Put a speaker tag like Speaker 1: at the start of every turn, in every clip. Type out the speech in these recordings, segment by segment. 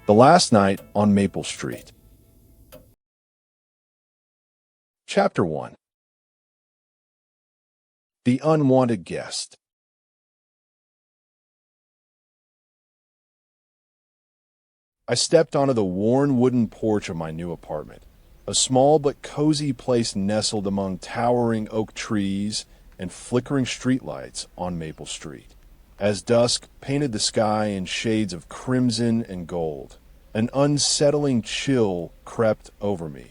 Speaker 1: The Last Night on Maple Street. Chapter 1. The Unwanted Guest. I stepped onto the worn wooden porch of my new apartment, a small but cozy place nestled among towering oak trees and flickering streetlights on Maple Street. As dusk painted the sky in shades of crimson and gold, an unsettling chill crept over me,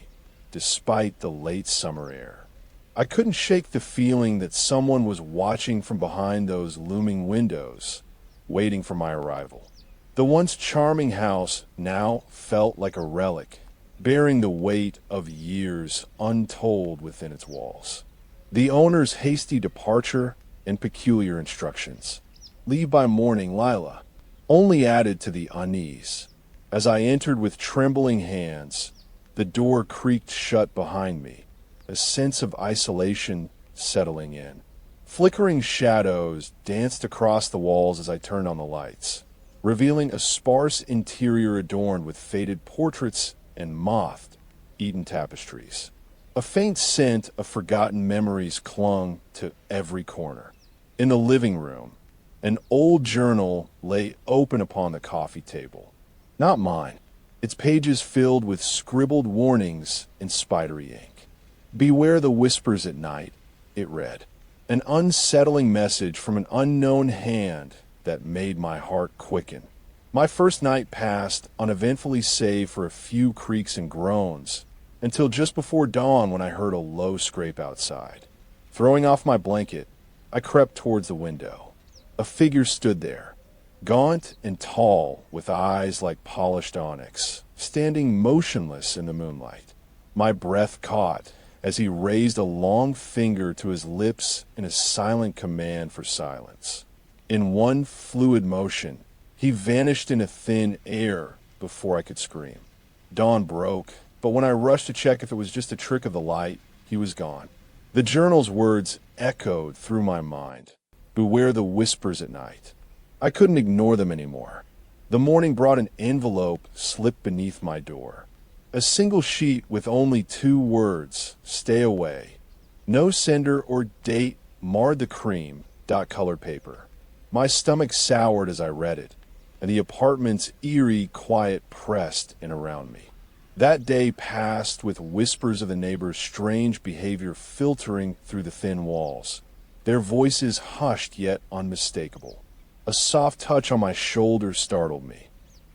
Speaker 1: despite the late summer air. I couldn't shake the feeling that someone was watching from behind those looming windows, waiting for my arrival. The once charming house now felt like a relic, bearing the weight of years untold within its walls. The owner's hasty departure and peculiar instructions, "Leave by morning, Lila," only added to the unease. As I entered with trembling hands, the door creaked shut behind me, a sense of isolation settling in. Flickering shadows danced across the walls as I turned on the lights, revealing a sparse interior adorned with faded portraits and moth-eaten tapestries. A faint scent of forgotten memories clung to every corner. In the living room, an old journal lay open upon the coffee table. Not mine, its pages filled with scribbled warnings in spidery ink. "Beware the whispers at night," it read. An unsettling message from an unknown hand that made my heart quicken. My first night passed uneventfully save for a few creaks and groans, until just before dawn when I heard a low scrape outside. Throwing off my blanket, I crept towards the window. A figure stood there, gaunt and tall, with eyes like polished onyx, standing motionless in the moonlight. My breath caught as he raised a long finger to his lips in a silent command for silence. In one fluid motion, he vanished into thin air before I could scream. Dawn broke, but when I rushed to check if it was just a trick of the light, he was gone. The journal's words echoed through my mind. "Beware the whispers at night." I couldn't ignore them anymore. The morning brought an envelope slipped beneath my door. A single sheet with only 2 words, "Stay away." No sender or date marred the cream dot-colored paper. My stomach soured as I read it, and the apartment's eerie quiet pressed in around me. That day passed with whispers of the neighbors' strange behavior filtering through the thin walls, their voices hushed yet unmistakable. A soft touch on my shoulder startled me.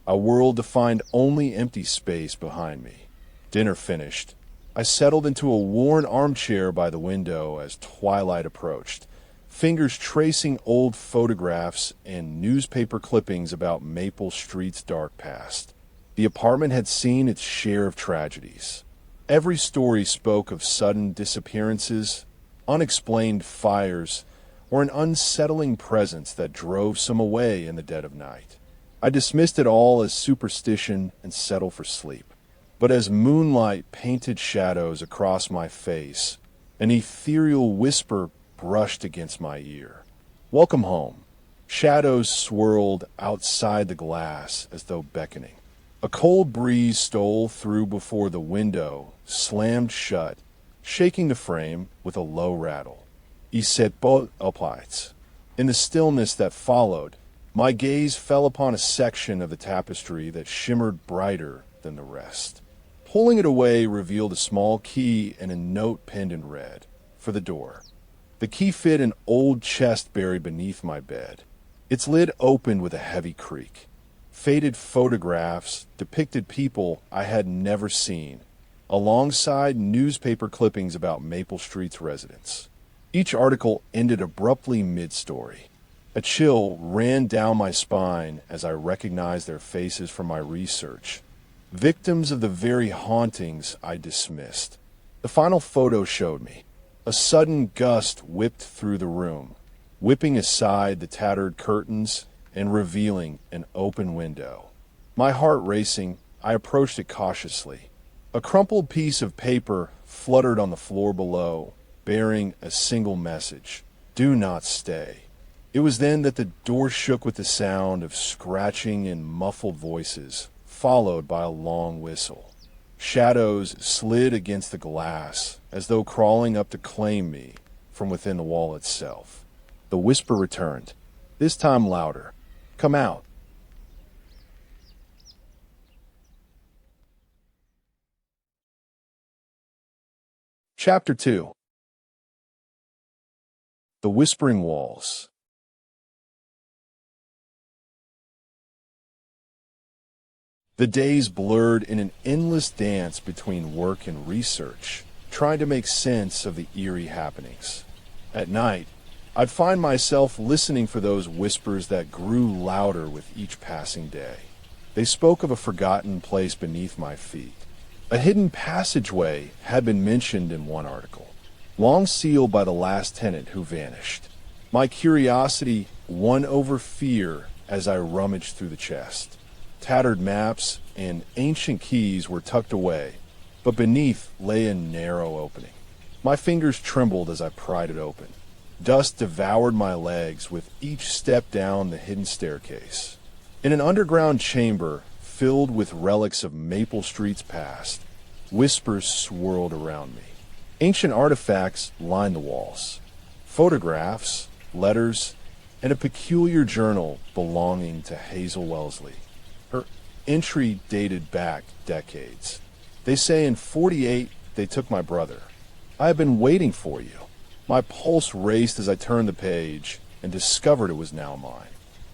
Speaker 1: I whirled to find only empty space behind me. Dinner finished, I settled into a worn armchair by the window as twilight approached, fingers tracing old photographs and newspaper clippings about Maple Street's dark past. The apartment had seen its share of tragedies. Every story spoke of sudden disappearances, unexplained fires, or an unsettling presence that drove some away in the dead of night. I dismissed it all as superstition and settled for sleep. But as moonlight painted shadows across my face, an ethereal whisper brushed against my ear. "Welcome home." Shadows swirled outside the glass as though beckoning. A cold breeze stole through before the window slammed shut, shaking the frame with a low rattle. "Il s'est beau applies." In the stillness that followed, my gaze fell upon a section of the tapestry that shimmered brighter than the rest. Pulling it away revealed a small key and a note penned in red, for the door. The key fit an old chest buried beneath my bed. Its lid opened with a heavy creak. Faded photographs depicted people I had never seen, alongside newspaper clippings about Maple Street's residents. Each article ended abruptly mid-story. A chill ran down my spine as I recognized their faces from my research, victims of the very hauntings I dismissed. The final photo showed me. A sudden gust whipped through the room, whipping aside the tattered curtains and revealing an open window. My heart racing, I approached it cautiously. A crumpled piece of paper fluttered on the floor below, bearing a single message: "Do not stay." It was then that the door shook with the sound of scratching and muffled voices, followed by a long whistle. Shadows slid against the glass, as though crawling up to claim me from within the wall itself. The whisper returned, this time louder. Come out. Chapter 2. The Whispering Walls. The days blurred in an endless dance between work and research, trying to make sense of the eerie happenings. At night, I'd find myself listening for those whispers that grew louder with each passing day. They spoke of a forgotten place beneath my feet. A hidden passageway had been mentioned in one article, long sealed by the last tenant who vanished. My curiosity won over fear as I rummaged through the chest. Tattered maps and ancient keys were tucked away, but beneath lay a narrow opening. My fingers trembled as I pried it open. Dust devoured my legs with each step down the hidden staircase. In an underground chamber filled with relics of Maple Street's past, whispers swirled around me. Ancient artifacts lined the walls. Photographs, letters, and a peculiar journal belonging to Hazel Wellesley. Her entry dated back decades. They say in '48 they took my brother. I have been waiting for you. My pulse raced as I turned the page and discovered it was now mine.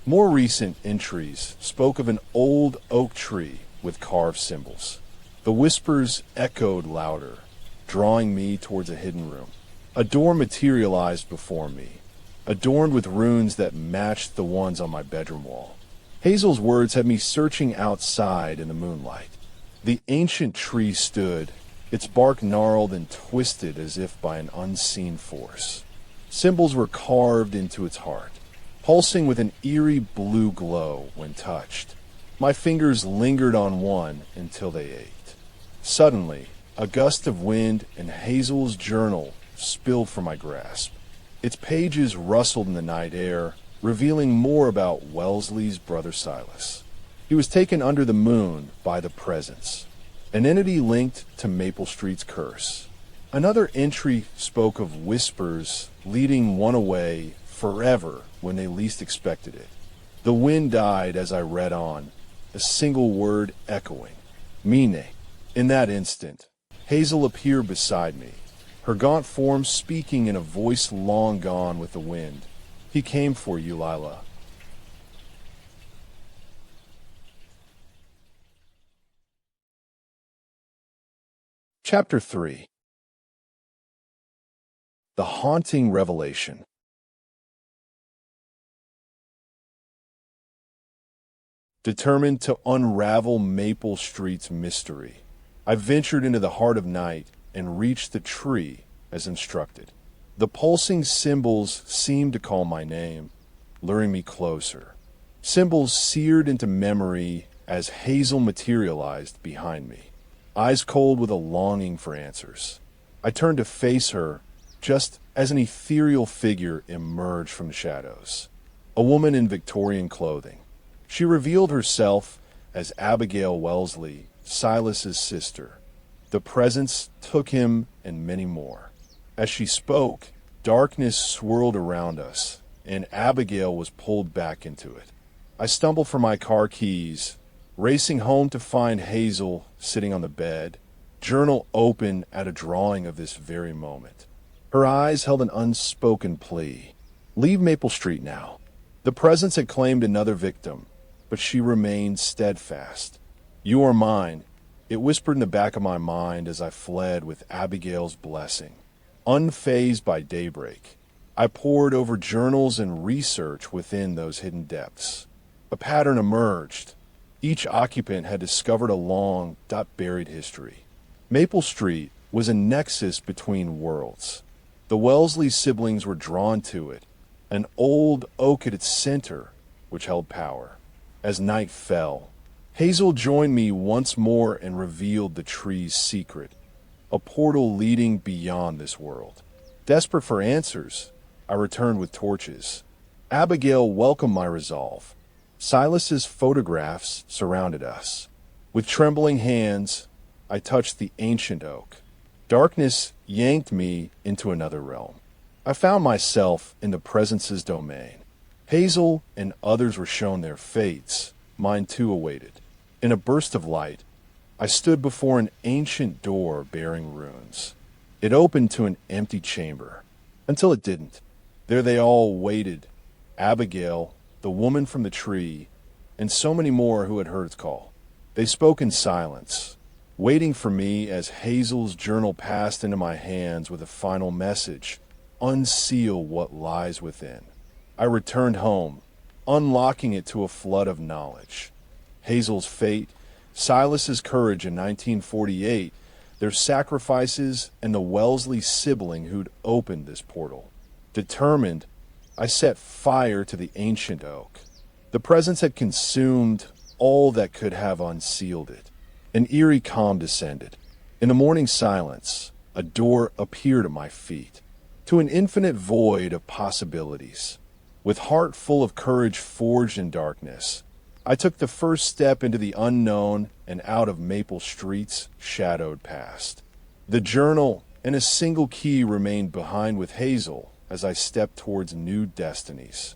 Speaker 1: More recent entries spoke of an old oak tree with carved symbols. The whispers echoed louder, drawing me towards a hidden room. A door materialized before me, adorned with runes that matched the ones on my bedroom wall. Hazel's words had me searching outside in the moonlight. The ancient tree stood, its bark gnarled and twisted as if by an unseen force. Symbols were carved into its heart, pulsing with an eerie blue glow when touched. My fingers lingered on one until they ached. Suddenly, a gust of wind and Hazel's journal spilled from my grasp. Its pages rustled in the night air, revealing more about Wellesley's brother Silas. He was taken under the moon by the Presence, an entity linked to Maple Street's curse. Another entry spoke of whispers leading one away forever when they least expected it. The wind died as I read on, a single word echoing, Mine. In that instant, Hazel appeared beside me, her gaunt form speaking in a voice long gone with the wind. He came for you, Lila. Chapter 3. The Haunting Revelation. Determined to unravel Maple Street's mystery, I ventured into the heart of night and reached the tree as instructed. The pulsing symbols seemed to call my name, luring me closer. Symbols seared into memory as Hazel materialized behind me, eyes cold with a longing for answers. I turned to face her just as an ethereal figure emerged from the shadows. A woman in Victorian clothing. She revealed herself as Abigail Wellesley, Silas's sister. The Presence took him and many more. As she spoke, darkness swirled around us, and Abigail was pulled back into it. I stumbled for my car keys, racing home to find Hazel sitting on the bed, journal open at a drawing of this very moment. Her eyes held an unspoken plea. Leave Maple Street now. The Presence had claimed another victim, but she remained steadfast. You are mine, it whispered in the back of my mind as I fled with Abigail's blessing. Unfazed by daybreak, I pored over journals and research within those hidden depths. A pattern emerged. Each occupant had discovered a long, buried history. Maple Street was a nexus between worlds. The Wellesley siblings were drawn to it, an old oak at its center, which held power. As night fell, Hazel joined me once more and revealed the tree's secret, a portal leading beyond this world. Desperate for answers, I returned with torches. Abigail welcomed my resolve. Silas's photographs surrounded us. With trembling hands, I touched the ancient oak. Darkness yanked me into another realm. I found myself in the presence's domain. Hazel and others were shown their fates. Mine too awaited. In a burst of light, I stood before an ancient door bearing runes. It opened to an empty chamber, until it didn't. There they all waited. Abigail, the woman from the tree, and so many more who had heard its call. They spoke in silence, waiting for me as Hazel's journal passed into my hands with a final message: unseal what lies within. I returned home, unlocking it to a flood of knowledge. Hazel's fate, Silas's courage in 1948, their sacrifices, and the Wellesley sibling who'd opened this portal. Determined, I set fire to the ancient oak. The presence had consumed all that could have unsealed it. An eerie calm descended. In the morning silence, a door appeared at my feet, to an infinite void of possibilities. With heart full of courage forged in darkness, I took the first step into the unknown and out of Maple Street's shadowed past. The journal and a single key remained behind with Hazel as I stepped towards new destinies.